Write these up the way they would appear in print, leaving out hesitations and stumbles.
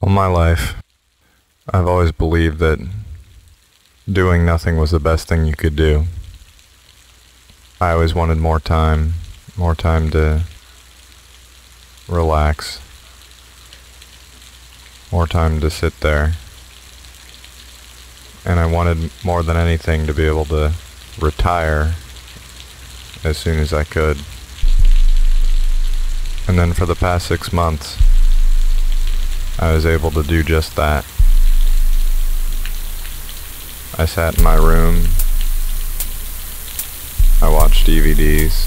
All my life, I've always believed that doing nothing was the best thing you could do. I always wanted more time to relax, more time to sit there. And I wanted more than anything to be able to retire as soon as I could. And then for the past 6 months, I was able to do just that. I sat in my room, I watched DVDs,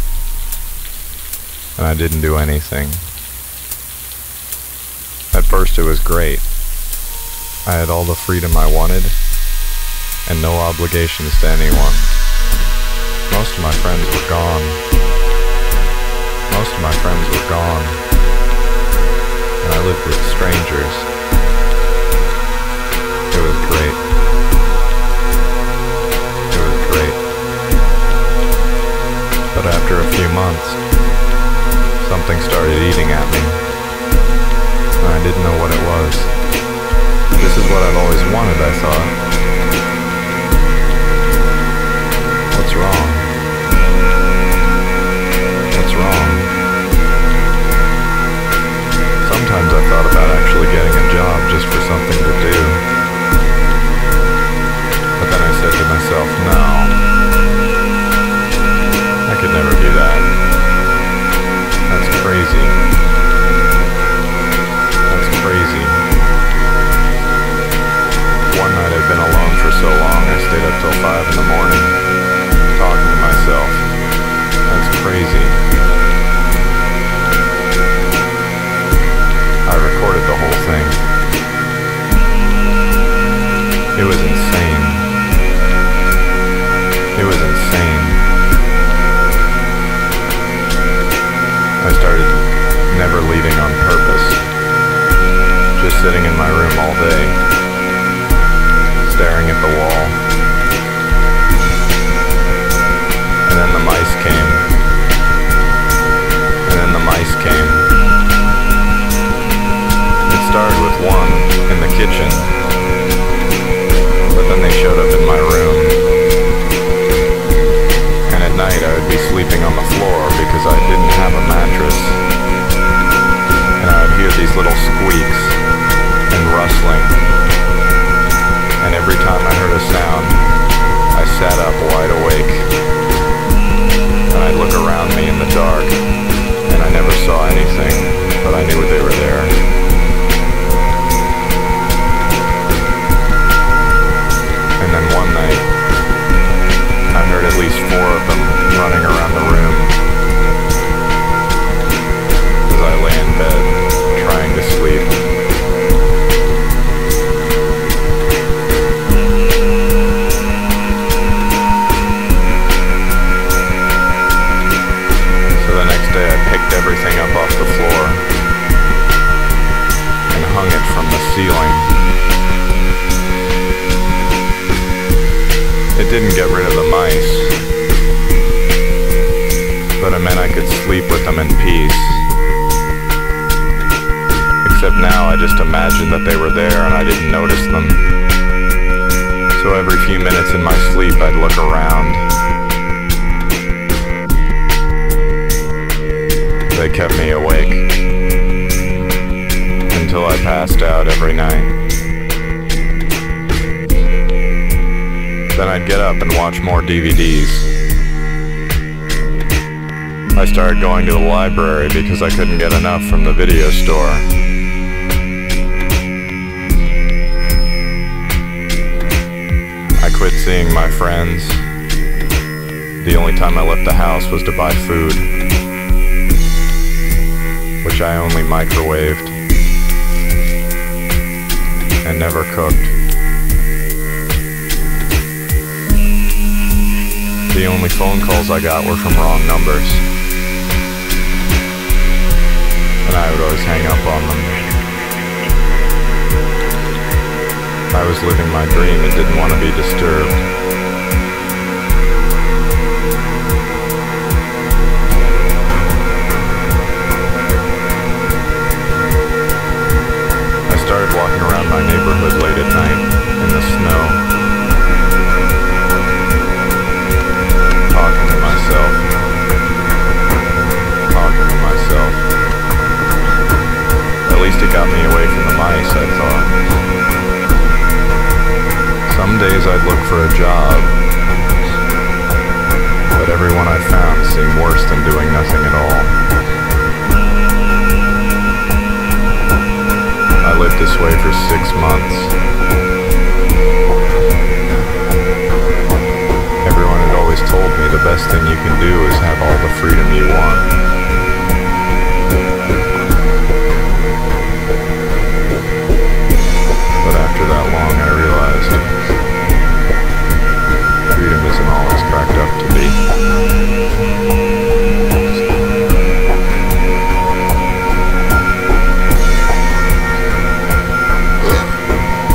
and I didn't do anything. At first it was great. I had all the freedom I wanted, and no obligations to anyone. Most of my friends were gone. And I lived with strangers. It was great. But after a few months, something started eating at me, and I didn't know what it was. This is what I've always wanted, I thought. What's wrong? Sometimes I thought about actually getting a job just for something to do. But then I said to myself, no, I could never do that. That's crazy. One night I'd been alone for so long, I stayed up till 5 in the morning, talking to myself. That's crazy. I recorded the whole thing. It was insane. I started never leaving on purpose. Just sitting in my room all day, staring at the wall. And then the mice came. Started with one in the kitchen, but then they showed up in my room, and at night I would be sleeping on the floor because I didn't have a mattress, and I would hear these little squeaks and rustling, and every time I heard a sound, I sat up wide awake, and I'd look around me in the dark, and I never saw anything, but I knew they were there. And then one night, I heard at least 4 of them running around the room as I lay in bed, trying to sleep. So the next day I picked everything up off the floor and hung it from the ceiling. It didn't get rid of the mice, but it meant I could sleep with them in peace. Except now I just imagined that they were there and I didn't notice them. So every few minutes in my sleep I'd look around. They kept me awake until I passed out every night. Then I'd get up and watch more DVDs. I started going to the library because I couldn't get enough from the video store. I quit seeing my friends. The only time I left the house was to buy food, which I only microwaved and never cooked. The only phone calls I got were from wrong numbers, and I would always hang up on them. I was living my dream and didn't want to be disturbed. started walking least it got me away from the mice, I thought. Some days I'd look for a job, but everyone I found seemed worse than doing nothing at all. I lived this way for 6 months. Everyone had always told me the best thing you can do is have all the freedom you want. But after that long, I realized freedom isn't all it's cracked up to be.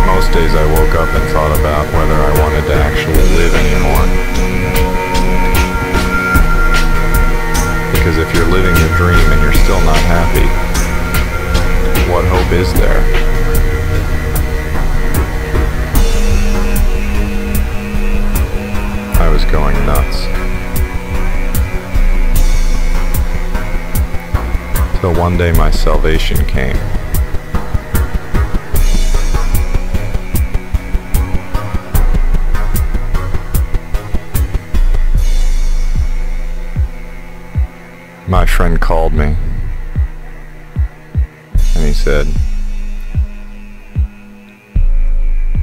Most days I woke up and thought about whether I wanted to actually live anymore. Because if you're living your dream and you're still not happy, what hope is there? I was going nuts. Till one day my salvation came. My friend called me, and he said,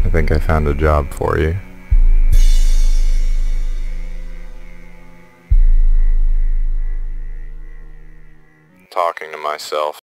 "I think I found a job for you." Talking to myself.